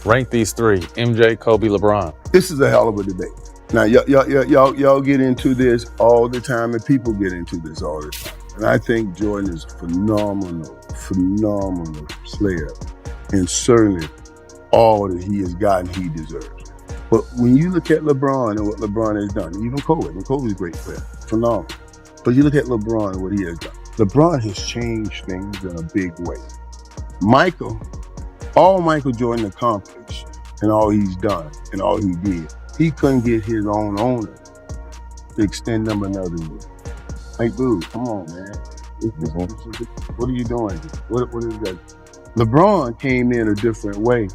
Rank these three: MJ, Kobe, LeBron. This is a hell of a debate. Now, y'all get into this all the time, and people get into this all the time. And I think Jordan is a phenomenal player. And certainly all that he has gotten, he deserves. But when you look at LeBron and what LeBron has done, even Kobe, and Kobe's a great player, phenomenal. But you look at LeBron and what he has done. LeBron has changed things in a big way. All Michael Jordan accomplished and all he's done and all he did, he couldn't get his own owner to extend them another year. Like, dude, come on, man. What are you doing? What is that? LeBron came in a different way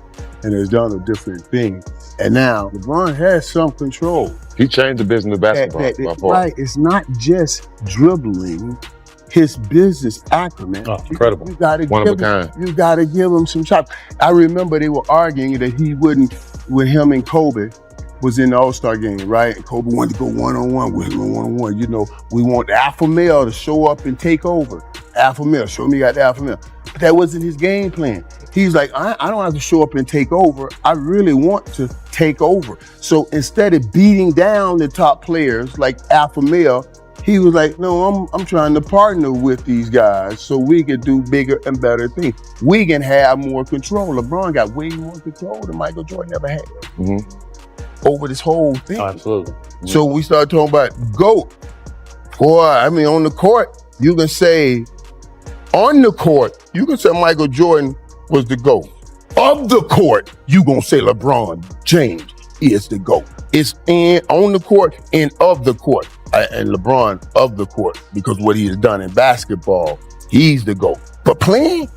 and has done a different thing. And now LeBron has some control. He changed the business of basketball. Right. It's not just dribbling. His business acumen. Oh, incredible. One of a kind. You got to give him some chops. I remember they were arguing that he wouldn't, with him and Kobe, was in the All-Star game, right? And Kobe wanted to go one-on-one with him, one-on-one. You know, we want the alpha male to show up and take over. Alpha male, show me you got the alpha male. But that wasn't his game plan. He's like, I don't have to show up and take over. I really want to take over. So instead of beating down the top players like alpha male, he was like, no, I'm trying to partner with these guys so we can do bigger and better things. We can have more control. LeBron got way more control than Michael Jordan ever had over this whole thing. Oh, absolutely. Mm-hmm. So we started talking about GOAT. Boy, I mean, on the court, you can say, Michael Jordan was the GOAT. Of the court, you gonna say LeBron James is the GOAT. It's on the court and of the court. And LeBron of the court, because what he has done in basketball, he's the GOAT. But playing,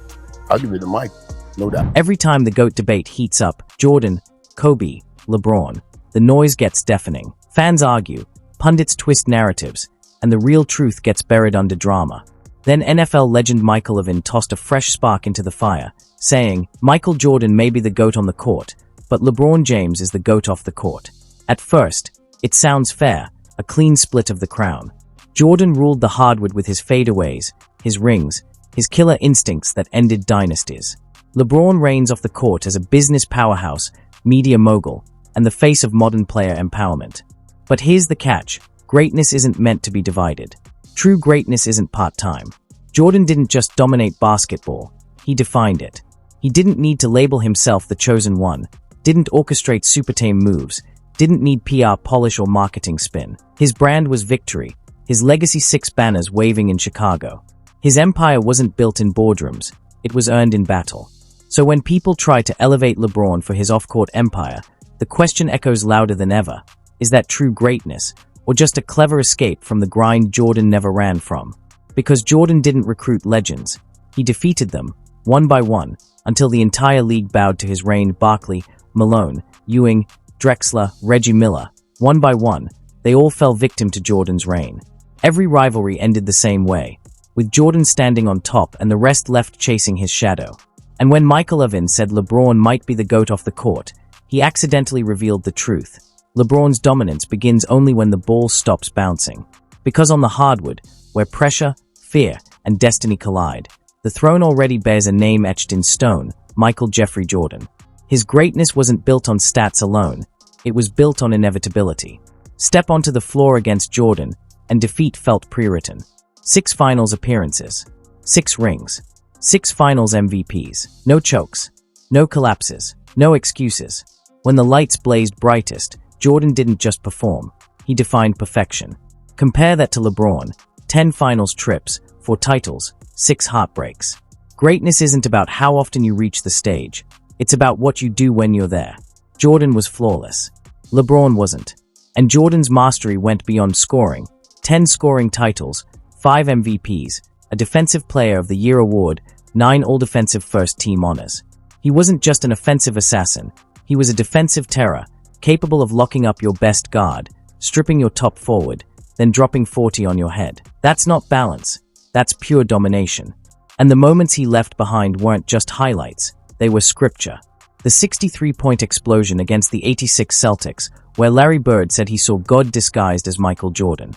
I'll give it to Mike, no doubt. Every time the GOAT debate heats up, Jordan, Kobe, LeBron, the noise gets deafening. Fans argue, pundits twist narratives, and the real truth gets buried under drama. Then NFL legend Michael Irvin tossed a fresh spark into the fire, saying, Michael Jordan may be the GOAT on the court, but LeBron James is the GOAT off the court. At first, it sounds fair, a clean split of the crown. Jordan ruled the hardwood with his fadeaways, his rings, his killer instincts that ended dynasties. LeBron reigns off the court as a business powerhouse, media mogul, and the face of modern player empowerment. But here's the catch. Greatness isn't meant to be divided. True greatness isn't part-time. Jordan didn't just dominate basketball, he defined it. He didn't need to label himself the chosen one, didn't orchestrate super tame moves, didn't need PR polish or marketing spin. His brand was victory, his legacy 6 banners waving in Chicago. His empire wasn't built in boardrooms, it was earned in battle. So when people try to elevate LeBron for his off-court empire, the question echoes louder than ever. Is that true greatness, or just a clever escape from the grind Jordan never ran from? Because Jordan didn't recruit legends. He defeated them, one by one, until the entire league bowed to his reign. Barkley, Malone, Ewing, Drexler, Reggie Miller. One by one, they all fell victim to Jordan's reign. Every rivalry ended the same way, with Jordan standing on top and the rest left chasing his shadow. And when Michael Irvin said LeBron might be the GOAT off the court, he accidentally revealed the truth. LeBron's dominance begins only when the ball stops bouncing. Because on the hardwood, where pressure, fear, and destiny collide, the throne already bears a name etched in stone, Michael Jeffrey Jordan. His greatness wasn't built on stats alone, it was built on inevitability. Step onto the floor against Jordan, and defeat felt pre-written. 6 finals appearances, 6 rings, 6 finals MVPs, no chokes, no collapses, no excuses. When the lights blazed brightest, Jordan didn't just perform, he defined perfection. Compare that to LeBron, 10 finals trips, 4 titles, 6 heartbreaks. Greatness isn't about how often you reach the stage, it's about what you do when you're there. Jordan was flawless. LeBron wasn't. And Jordan's mastery went beyond scoring. 10 scoring titles, 5 MVPs, a Defensive Player of the Year award, 9 All-Defensive First Team honors. He wasn't just an offensive assassin, he was a defensive terror, capable of locking up your best guard, stripping your top forward, then dropping 40 on your head. That's not balance, that's pure domination. And the moments he left behind weren't just highlights, they were scripture. The 63-point explosion against the 86 Celtics, where Larry Bird said he saw God disguised as Michael Jordan.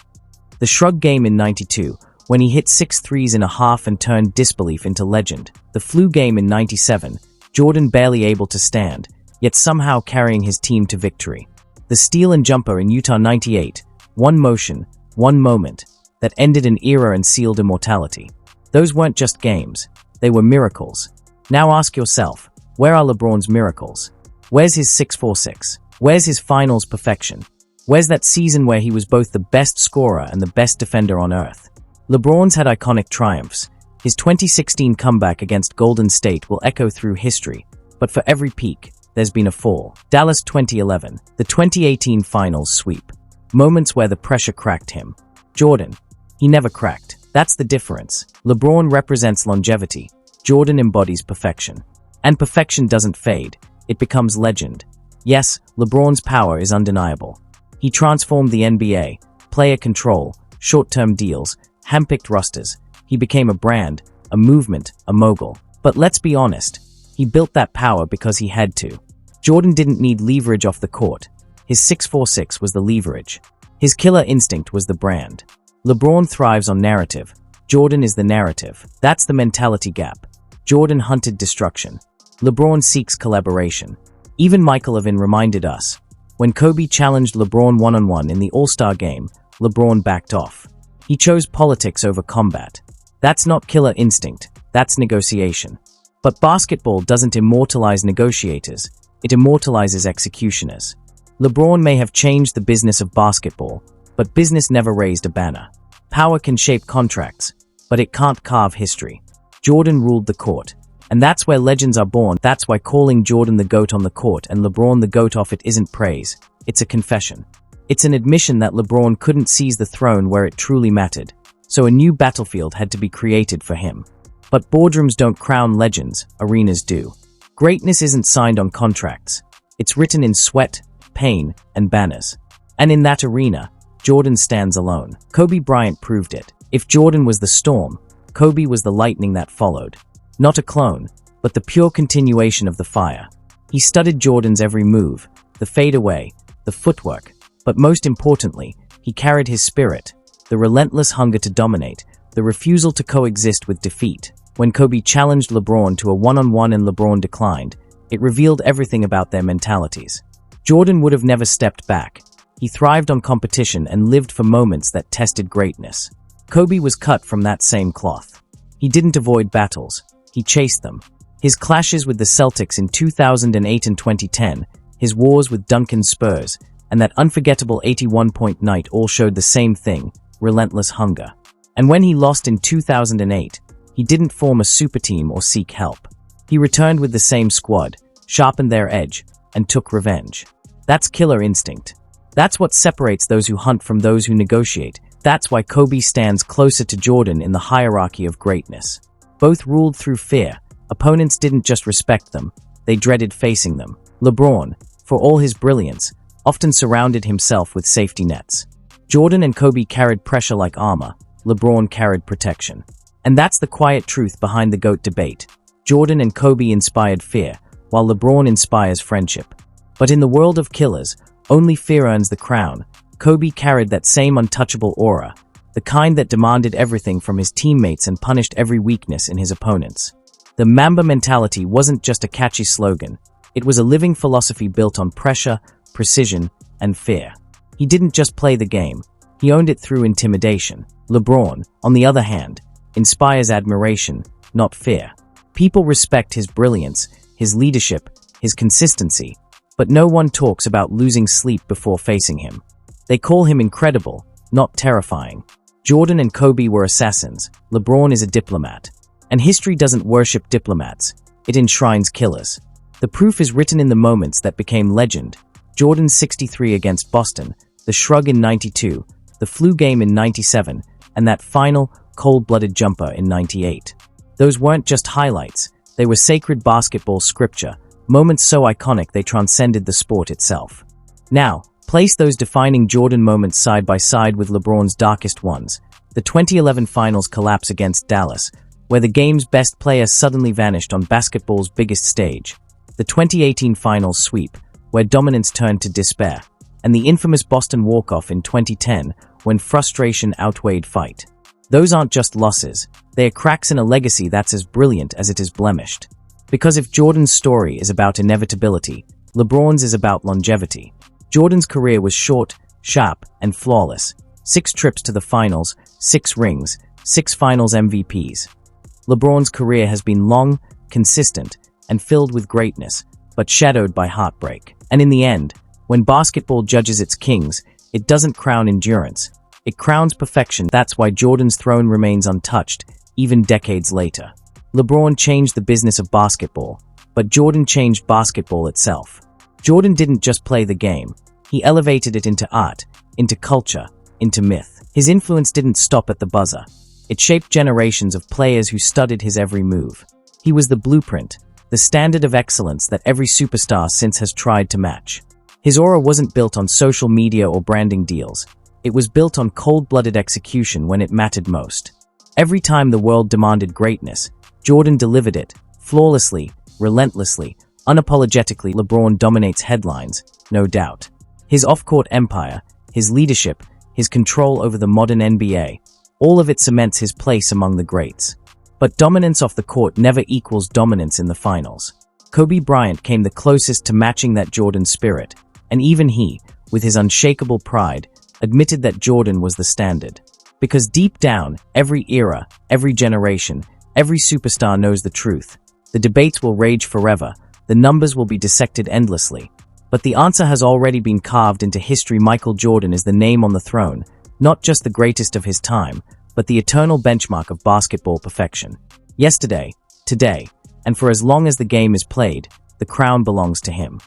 The shrug game in '92, when he hit 6 threes in a half and turned disbelief into legend. The flu game in '97, Jordan barely able to stand, yet somehow carrying his team to victory. The steal and jumper in Utah '98, one motion, one moment, that ended an era and sealed immortality. Those weren't just games, they were miracles. Now ask yourself, where are LeBron's miracles? Where's his 646? Where's his finals perfection? Where's that season where he was both the best scorer and the best defender on earth? LeBron's had iconic triumphs. His 2016 comeback against Golden State will echo through history, but for every peak, there's been a fall. Dallas 2011, the 2018 finals sweep. Moments where the pressure cracked him. Jordan, he never cracked. That's the difference. LeBron represents longevity. Jordan embodies perfection. And perfection doesn't fade. It becomes legend. Yes, LeBron's power is undeniable. He transformed the NBA, player control, short-term deals, handpicked rosters. He became a brand, a movement, a mogul. But let's be honest, he built that power because he had to. Jordan didn't need leverage off the court. His 646 was the leverage. His killer instinct was the brand. LeBron thrives on narrative. Jordan is the narrative. That's the mentality gap. Jordan hunted destruction. LeBron seeks collaboration. Even Michael Irvin reminded us. When Kobe challenged LeBron one-on-one in the All-Star game, LeBron backed off. He chose politics over combat. That's not killer instinct, that's negotiation. But basketball doesn't immortalize negotiators, it immortalizes executioners. LeBron may have changed the business of basketball, but business never raised a banner. Power can shape contracts, but it can't carve history. Jordan ruled the court. And that's where legends are born. That's why calling Jordan the GOAT on the court and LeBron the GOAT off it isn't praise. It's a confession. It's an admission that LeBron couldn't seize the throne where it truly mattered. So a new battlefield had to be created for him. But boardrooms don't crown legends, arenas do. Greatness isn't signed on contracts. It's written in sweat, pain, and banners. And in that arena, Jordan stands alone. Kobe Bryant proved it. If Jordan was the storm, Kobe was the lightning that followed. Not a clone, but the pure continuation of the fire. He studied Jordan's every move, the fadeaway, the footwork, but most importantly, he carried his spirit, the relentless hunger to dominate, the refusal to coexist with defeat. When Kobe challenged LeBron to a one-on-one and LeBron declined, it revealed everything about their mentalities. Jordan would have never stepped back. He thrived on competition and lived for moments that tested greatness. Kobe was cut from that same cloth. He didn't avoid battles. He chased them. His clashes with the Celtics in 2008 and 2010, his wars with Duncan's Spurs, and that unforgettable 81-point night all showed the same thing, relentless hunger. And when he lost in 2008, he didn't form a super team or seek help. He returned with the same squad, sharpened their edge, and took revenge. That's killer instinct. That's what separates those who hunt from those who negotiate. That's why Kobe stands closer to Jordan in the hierarchy of greatness. Both ruled through fear. Opponents didn't just respect them, they dreaded facing them. LeBron, for all his brilliance, often surrounded himself with safety nets. Jordan and Kobe carried pressure like armor. LeBron carried protection. And that's the quiet truth behind the GOAT debate. Jordan and Kobe inspired fear, while LeBron inspires friendship. But in the world of killers, only fear earns the crown. Kobe carried that same untouchable aura, the kind that demanded everything from his teammates and punished every weakness in his opponents. The Mamba mentality wasn't just a catchy slogan. It was a living philosophy built on pressure, precision, and fear. He didn't just play the game. He owned it through intimidation. LeBron, on the other hand, inspires admiration, not fear. People respect his brilliance, his leadership, his consistency, but no one talks about losing sleep before facing him. They call him incredible, not terrifying. Jordan and Kobe were assassins. LeBron is a diplomat. And history doesn't worship diplomats. It enshrines killers. The proof is written in the moments that became legend. Jordan's 63 against Boston, the shrug in 92, the flu game in 97, and that final, cold-blooded jumper in 98. Those weren't just highlights. They were sacred basketball scripture, moments so iconic they transcended the sport itself. Now, place those defining Jordan moments side by side with LeBron's darkest ones. The 2011 finals collapse against Dallas, where the game's best player suddenly vanished on basketball's biggest stage. The 2018 finals sweep, where dominance turned to despair. And the infamous Boston walk-off in 2010, when frustration outweighed fight. Those aren't just losses. They are cracks in a legacy that's as brilliant as it is blemished. Because if Jordan's story is about inevitability, LeBron's is about longevity. Jordan's career was short, sharp, and flawless. 6 trips to the finals, 6 rings, 6 finals MVPs. LeBron's career has been long, consistent, and filled with greatness, but shadowed by heartbreak. And in the end, when basketball judges its kings, it doesn't crown endurance. It crowns perfection. That's why Jordan's throne remains untouched, even decades later. LeBron changed the business of basketball, but Jordan changed basketball itself. Jordan didn't just play the game. He elevated it into art, into culture, into myth. His influence didn't stop at the buzzer. It shaped generations of players who studied his every move. He was the blueprint, the standard of excellence that every superstar since has tried to match. His aura wasn't built on social media or branding deals. It was built on cold-blooded execution when it mattered most. Every time the world demanded greatness, Jordan delivered it, flawlessly, relentlessly, unapologetically. LeBron dominates headlines, no doubt. His off-court empire, his leadership, his control over the modern NBA, all of it cements his place among the greats. But dominance off the court never equals dominance in the finals. Kobe Bryant came the closest to matching that Jordan spirit, and even he, with his unshakable pride, admitted that Jordan was the standard. Because deep down, every era, every generation, every superstar knows the truth. The debates will rage forever, the numbers will be dissected endlessly. But the answer has already been carved into history. Michael Jordan is the name on the throne, not just the greatest of his time, but the eternal benchmark of basketball perfection. Yesterday, today, and for as long as the game is played, the crown belongs to him.